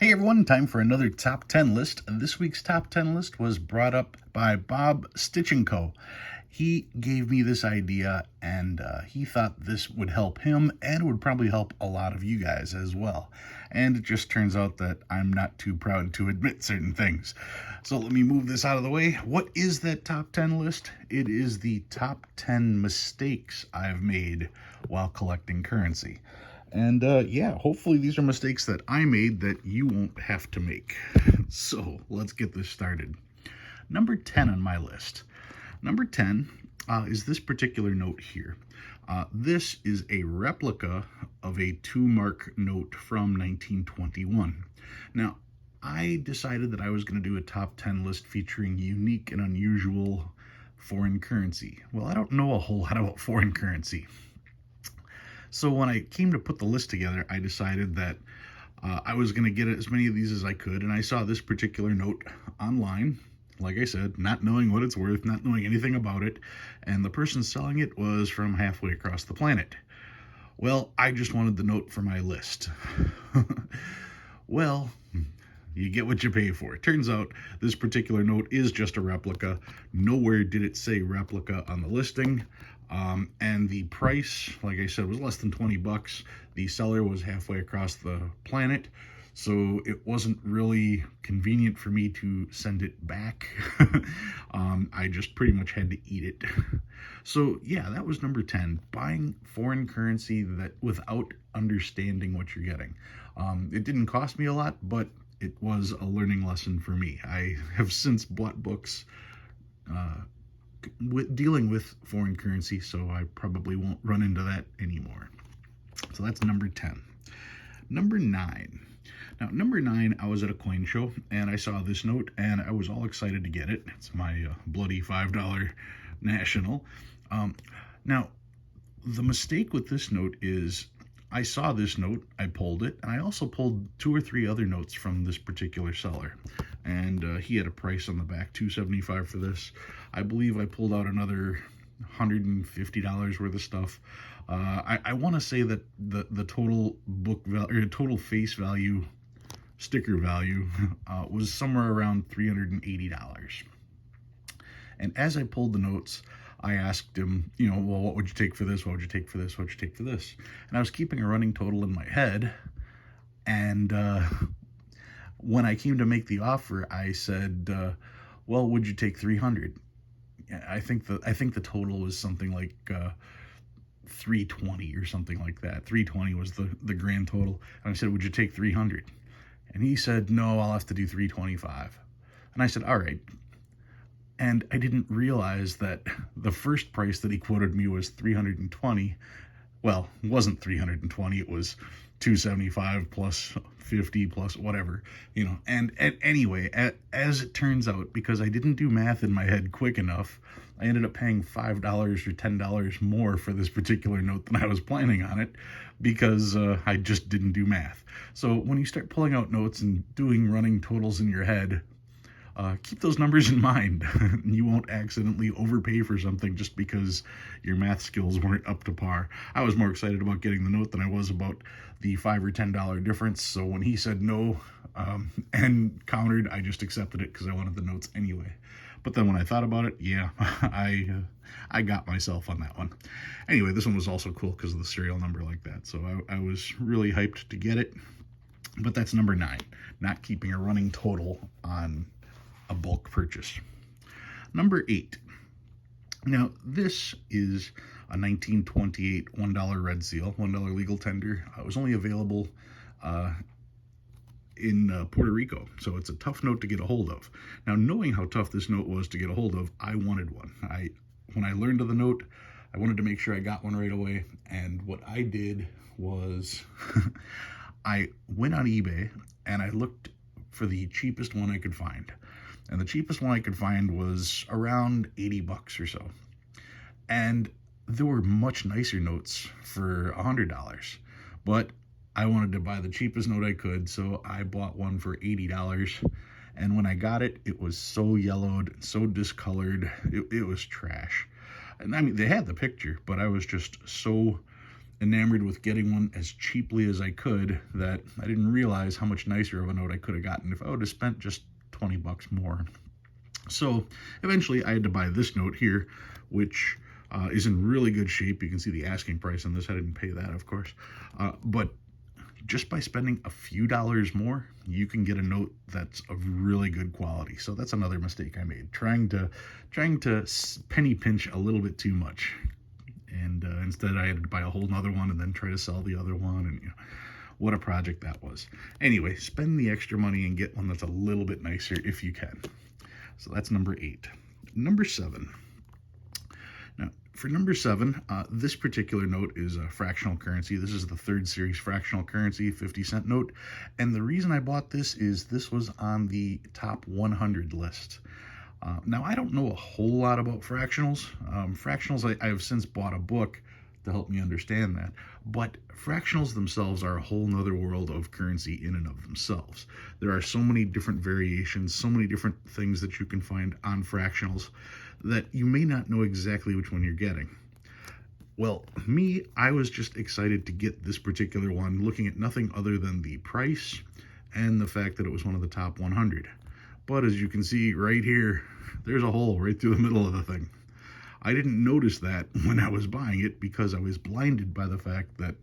Hey everyone, time for another top 10 list. This week's top 10 list was brought up by Bob Stitch & Co. He gave me this idea and he thought this would help him and would probably help a lot of you guys as well. And it just turns out that I'm not too proud to admit certain things. So let me move this out of the way. What is that top 10 list? It is the top 10 mistakes I've made while collecting currency. And hopefully these are mistakes that I made that you won't have to make. So let's get this started. Number 10 on my list. Number 10 is this particular note here. This is a replica of a 2-mark note from 1921. Now, I decided that I was going to do a top 10 list featuring unique and unusual foreign currency. Well, I don't know a whole lot about foreign currency. So when I came to put the list together, I decided that I was going to get as many of these as I could, and I saw this particular note online, like I said, not knowing what it's worth, not knowing anything about it, and the person selling it was from halfway across the planet. Well, I just wanted the note for my list. Well, you get what you pay for. It turns out this particular note is just a replica. Nowhere did it say replica on the listing. And the price, like I said, was less than 20 bucks. The seller was halfway across the planet, so it wasn't really convenient for me to send it back. I just pretty much had to eat it. So yeah, that was number 10, buying foreign currency that without understanding what you're getting. It didn't cost me a lot, but it was a learning lesson for me. I have since bought books dealing with foreign currency, so I probably won't run into that anymore. So that's number 10. Number 9. Now, number 9, I was at a coin show, and I saw this note, and I was all excited to get it. It's my bloody $5 national. Now, the mistake with this note is I saw this note, I pulled it, and I also pulled 2 or 3 other notes from this particular seller. And he had a price on the back, $275 for this. I believe I pulled out another $150 worth of stuff. I want to say that the total book value, or total face value, sticker value, was somewhere around $380. And as I pulled the notes, I asked him, well, what would you take for this? What would you take for this? What would you take for this? And I was keeping a running total in my head. And when I came to make the offer, I said, well, would you take 300? I think the total was something like 320 or something like that. 320 was the grand total. And I said, would you take 300? And he said, no, I'll have to do 325. And I said, all right. And I didn't realize that the first price that he quoted me was 320. Well, it wasn't 320. It was 275 plus 50 plus whatever, And anyway, as it turns out, because I didn't do math in my head quick enough, I ended up paying $5 or $10 more for this particular note than I was planning on it, because I just didn't do math. So when you start pulling out notes and doing running totals in your head, keep those numbers in mind. You won't accidentally overpay for something just because your math skills weren't up to par. I was more excited about getting the note than I was about the $5 or $10 difference. So when he said no and countered, I just accepted it because I wanted the notes anyway. But then when I thought about it, yeah, I got myself on that one. Anyway, this one was also cool because of the serial number like that. So I was really hyped to get it. But that's number 9, not keeping a running total on a bulk purchase. Number 8. Now, this is a 1928 $1 red seal, $1 legal tender. It was only available in Puerto Rico, so it's a tough note to get a hold of. Now, knowing how tough this note was to get a hold of, I wanted one. When I learned of the note, I wanted to make sure I got one right away, and what I did was I went on eBay and I looked for the cheapest one I could find. And the cheapest one I could find was around 80 bucks or so. And there were much nicer notes for $100. But I wanted to buy the cheapest note I could, so I bought one for $80. And when I got it, it was so yellowed, so discolored, it was trash. And I mean, they had the picture, but I was just so enamored with getting one as cheaply as I could that I didn't realize how much nicer of a note I could have gotten if I would have spent just 20 bucks more. So eventually I had to buy this note here, which is in really good shape. You can see the asking price on this. I didn't pay that, of course. But just by spending a few dollars more, you can get a note that's of really good quality. So that's another mistake I made, trying to penny pinch a little bit too much. And instead I had to buy a whole nother one and then try to sell the other one. And what a project that was. Anyway, spend the extra money and get one that's a little bit nicer if you can. So that's number 8. Number 7. Now, for number 7, this particular note is a fractional currency. This is the 3rd series fractional currency 50-cent note. And the reason I bought this is this was on the top 100 list. Now, I don't know a whole lot about fractionals. Fractionals, I have since bought a book to help me understand that. But fractionals themselves are a whole nother world of currency in and of themselves. There are so many different variations, so many different things that you can find on fractionals that you may not know exactly which one you're getting. Well, me, I was just excited to get this particular one, looking at nothing other than the price and the fact that it was one of the top 100. But as you can see right here, there's a hole right through the middle of the thing. I didn't notice that when I was buying it because I was blinded by the fact that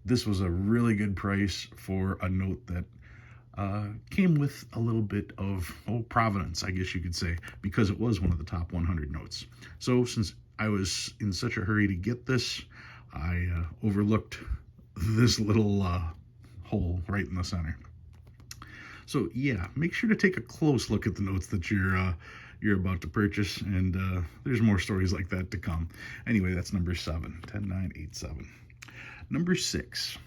this was a really good price for a note that came with a little bit of provenance, I guess you could say, because it was one of the top 100 notes. So since I was in such a hurry to get this, I overlooked this little hole right in the center. So yeah, make sure to take a close look at the notes that you're about to purchase, and there's more stories like that to come. Anyway, that's number 7, 10987. Number 6.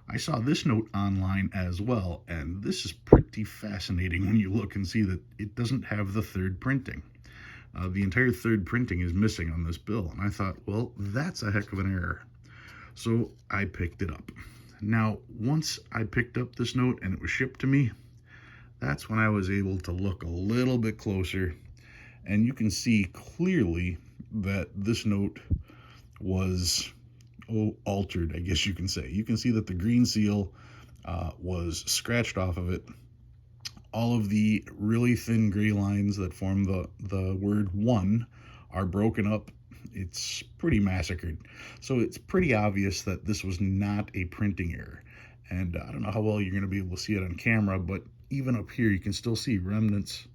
I saw this note online as well, and this is pretty fascinating when you look and see that it doesn't have the 3rd printing. The entire 3rd printing is missing on this bill, and I thought, well, that's a heck of an error. So I picked it up. Now, once I picked up this note and it was shipped to me, that's when I was able to look a little bit closer, and you can see clearly that this note was altered, I guess you can say. You can see that the green seal was scratched off of it. All of the really thin gray lines that form the word 1 are broken up. It's pretty massacred. So it's pretty obvious that this was not a printing error. And I don't know how well you're going to be able to see it on camera, but even up here you can still see remnants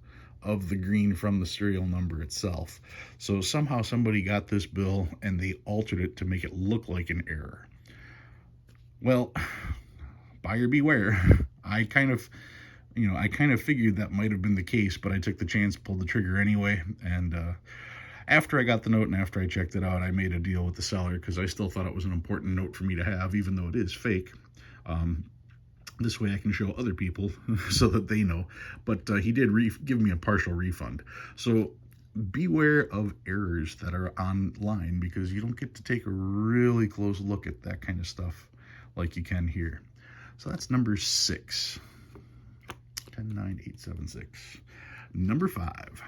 of the green from the serial number itself. So somehow somebody got this bill and they altered it to make it look like an error. Well, buyer beware. I kind of figured that might have been the case, but I took the chance, pulled the trigger anyway, and after I got the note and after I checked it out, I made a deal with the seller because I still thought it was an important note for me to have, even though it is fake. This way I can show other people so that they know. But he did give me a partial refund. So beware of errors that are online because you don't get to take a really close look at that kind of stuff like you can here. So that's number 6. 109,876. Number 5.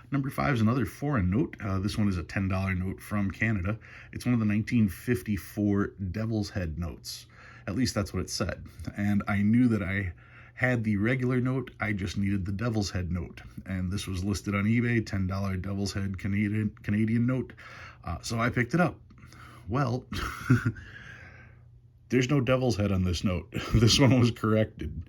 Number 5 is another foreign note. This one is a $10 note from Canada. It's one of the 1954 Devil's Head notes. At least that's what it said. And I knew that I had the regular note. I just needed the Devil's Head note. And this was listed on eBay, $10 Devil's Head Canadian note. So I picked it up. Well, there's no Devil's Head on this note. This one was corrected.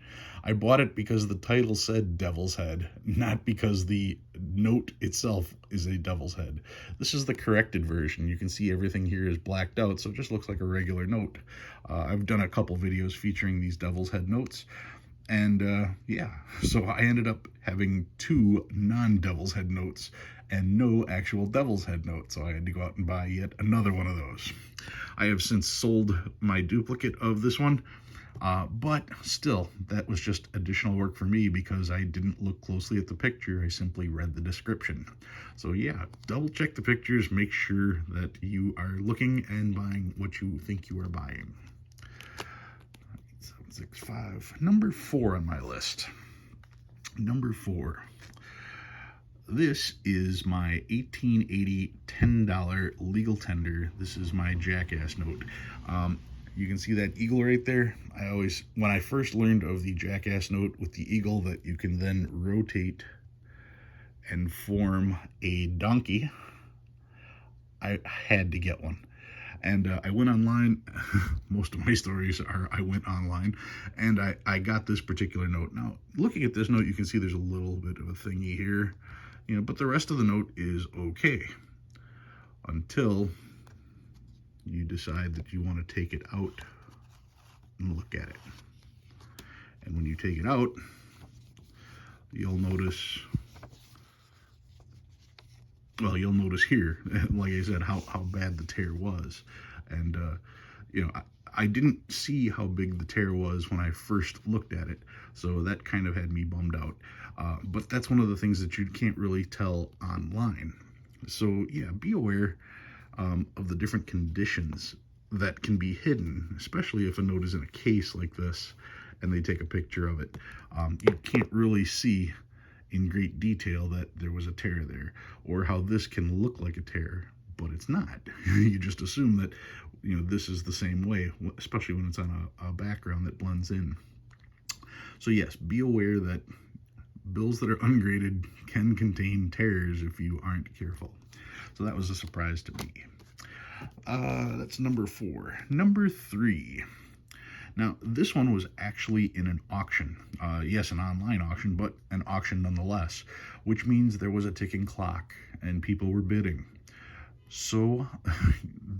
I bought it because the title said Devil's Head, not because the note itself is a Devil's Head. This is the corrected version. You can see everything here is blacked out, so it just looks like a regular note. I've done a couple videos featuring these Devil's Head notes, and yeah, so I ended up having 2 non-Devil's Head notes and no actual Devil's Head note, so I had to go out and buy yet another one of those. I have since sold my duplicate of this one, but still, that was just additional work for me because I didn't look closely at the picture. I simply read the description. So yeah, double check the pictures, make sure that you are looking and buying what you think you are buying. 765. Number 4 on my list. Number 4. This is my 1880 $10 legal tender. This is my Jackass note. You can see that eagle right there. When I first learned of the Jackass note with the eagle that you can then rotate and form a donkey, I had to get one. And I went online. Most of my stories are I went online, and I got this particular note. Now, looking at this note, you can see there's a little bit of a thingy here, but the rest of the note is okay until you decide that you want to take it out and look at it. And when you take it out, you'll notice here, like I said, how bad the tear was. And I didn't see how big the tear was when I first looked at it, so that kind of had me bummed out. But that's one of the things that you can't really tell online. So yeah, be aware of the different conditions that can be hidden, especially if a note is in a case like this and they take a picture of it. You can't really see in great detail that there was a tear there, or how this can look like a tear, but it's not. You just assume that this is the same way, especially when it's on a background that blends in. So yes, be aware that bills that are ungraded can contain tears if you aren't careful. So that was a surprise to me. That's number 4. Number 3. Now, this one was actually in an auction. Yes, an online auction, but an auction nonetheless, which means there was a ticking clock and people were bidding. So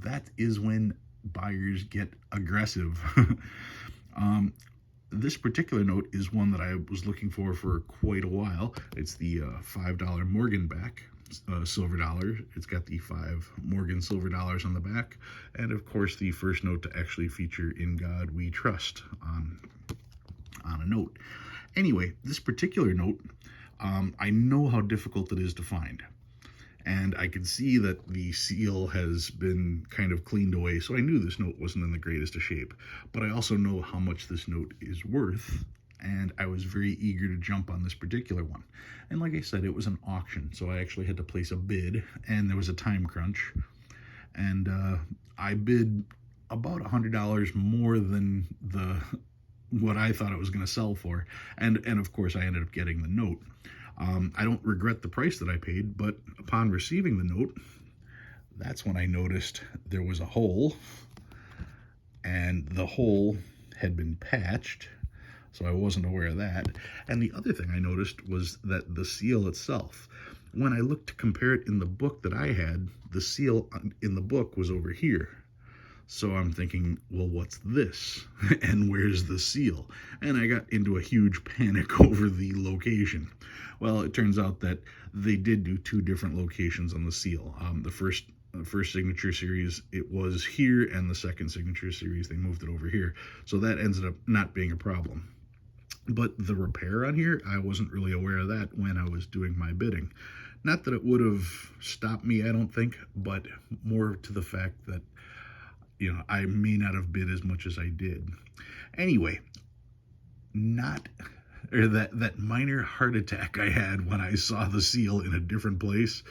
that is when buyers get aggressive. This particular note is one that I was looking for quite a while. It's the $5 Morganback silver dollar. It's got the 5 Morgan silver dollars on the back, and of course the first note to actually feature "In God We Trust" on a note. Anyway, this particular note, I know how difficult it is to find, and I could see that the seal has been kind of cleaned away, so I knew this note wasn't in the greatest of shape. But I also know how much this note is worth, and I was very eager to jump on this particular one. And like I said, it was an auction, so I actually had to place a bid, and there was a time crunch. And I bid about $100 more than what I thought it was going to sell for, and of course I ended up getting the note. I don't regret the price that I paid, but upon receiving the note, that's when I noticed there was a hole, and the hole had been patched, so I wasn't aware of that. And the other thing I noticed was that the seal itself, when I looked to compare it in the book that I had, the seal in the book was over here. So I'm thinking, well, what's this? And where's the seal? And I got into a huge panic over the location. Well, it turns out that they did do 2 different locations on the seal. The first signature series, it was here, and the second signature series, they moved it over here. So that ended up not being a problem. But the repair on here, I wasn't really aware of that when I was doing my bidding. Not that it would have stopped me, I don't think, but more to the fact that I may not have bid as much as I did. Anyway, that minor heart attack I had when I saw the seal in a different place.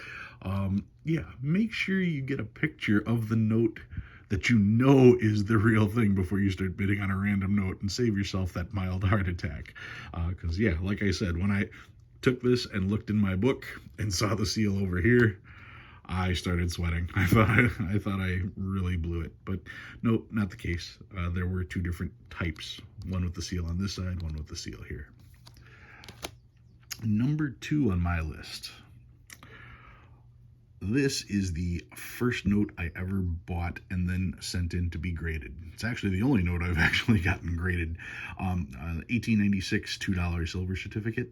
Yeah, make sure you get a picture of the note that you know is the real thing before you start bidding on a random note, and save yourself that mild heart attack. Because yeah, like I said, when I took this and looked in my book and saw the seal over here, I started sweating. I thought I really blew it, but nope, not the case. There were 2 different types, one with the seal on this side, one with the seal here. Number 2 on my list. This is the first note I ever bought and then sent in to be graded. It's actually the only note I've actually gotten graded. 1896 $2 silver certificate.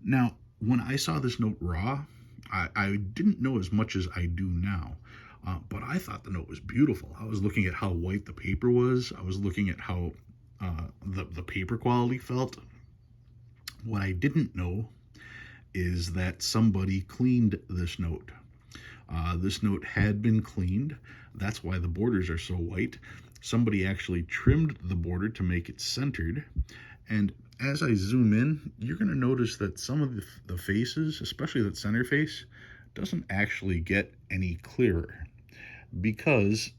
Now, when I saw this note raw, I didn't know as much as I do now, but I thought the note was beautiful. I was looking at how white the paper was. I was looking at how the paper quality felt. What I didn't know is that somebody cleaned this note. This note had been cleaned. That's why the borders are so white. Somebody actually trimmed the border to make it centered. And as I zoom in, you're going to notice that some of the faces, especially that center face, doesn't actually get any clearer because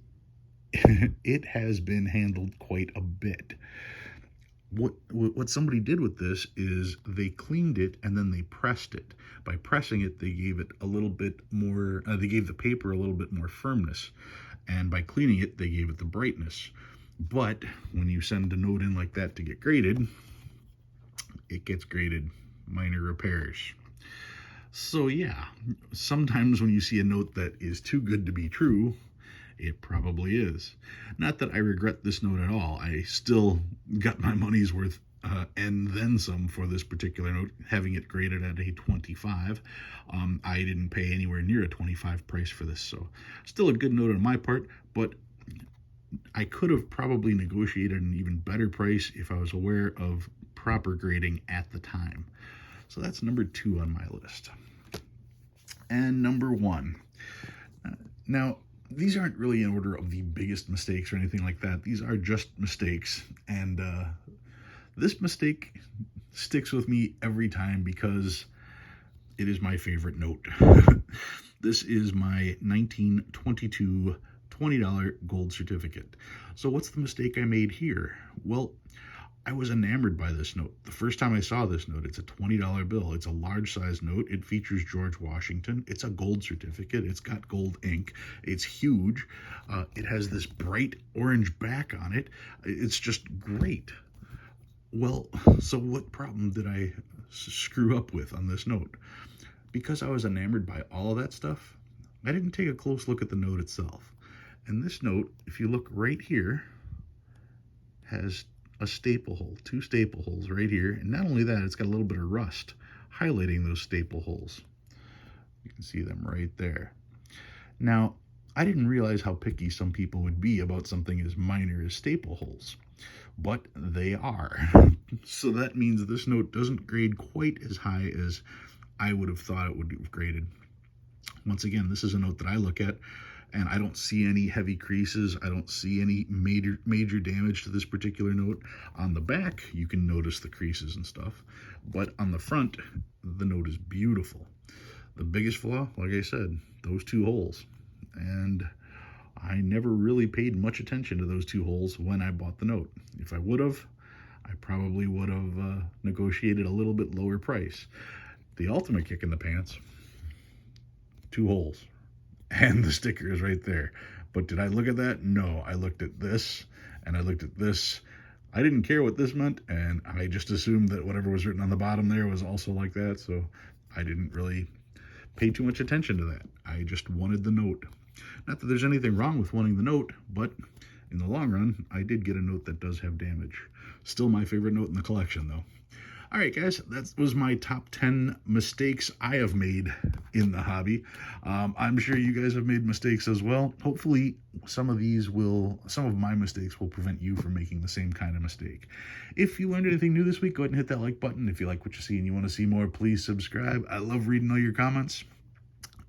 it has been handled quite a bit. What somebody did with this is they cleaned it and then they pressed it. By pressing it, they gave it a little bit more, they gave the paper a little bit more firmness. And by cleaning it, they gave it the brightness. But when you send a note in like that to get graded, it gets graded minor repairs. So yeah, sometimes when you see a note that is too good to be true, it probably is. Not that I regret this note at all. I still got my money's worth and then some for this particular note, having it graded at a 25. I didn't pay anywhere near a 25 price for this, so still a good note on my part, but I could have probably negotiated an even better price if I was aware of proper grading at the time. So that's number 2 on my list. And number 1. Now, these aren't really in order of the biggest mistakes or anything like that. These are just mistakes. And this mistake sticks with me every time because it is my favorite note. This is my 1922 $20 gold certificate. So what's the mistake I made here? Well, I was enamored by this note. The first time I saw this note, it's a $20 bill. It's a large size note. It features George Washington. It's a gold certificate. It's got gold ink. It's huge. It has this bright orange back on it. It's just great. Well, so what problem did I screw up with on this note? Because I was enamored by all of that stuff, I didn't take a close look at the note itself. And this note, if you look right here, has a staple hole, 2 staple holes right here. And not only that, it's got a little bit of rust highlighting those staple holes. You can see them right there. Now, I didn't realize how picky some people would be about something as minor as staple holes, but they are. So that means this note doesn't grade quite as high as I would have thought it would have graded. Once again, this is a note that I look at and I don't see any heavy creases. I don't see any major damage to this particular note. On the back, you can notice the creases and stuff, but on the front, the note is beautiful. The biggest flaw, like I said, those 2 holes. And I never really paid much attention to those 2 holes when I bought the note. If I would have, I probably would have negotiated a little bit lower price. The ultimate kick in the pants, 2 holes. And the sticker is right there. But did I look at that? No, I looked at this and I looked at this. I didn't care what this meant, and I just assumed that whatever was written on the bottom there was also like that, so I didn't really pay too much attention to that. I just wanted the note. Not that there's anything wrong with wanting the note, but in the long run, I did get a note that does have damage. Still my favorite note in the collection, though. All right, guys, that was my top 10 mistakes I have made in the hobby. I'm sure you guys have made mistakes as well. Hopefully, some of my mistakes will prevent you from making the same kind of mistake. If you learned anything new this week, go ahead and hit that like button. If you like what you see and you want to see more, please subscribe. I love reading all your comments.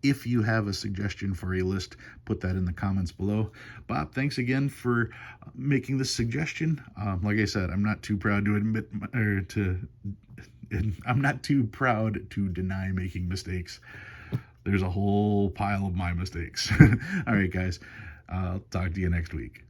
If you have a suggestion for a list, put that in the comments below. Bob, thanks again for making this suggestion. Like I said, I'm not too proud to admit, I'm not too proud to deny making mistakes. There's a whole pile of my mistakes. All right, guys, I'll talk to you next week.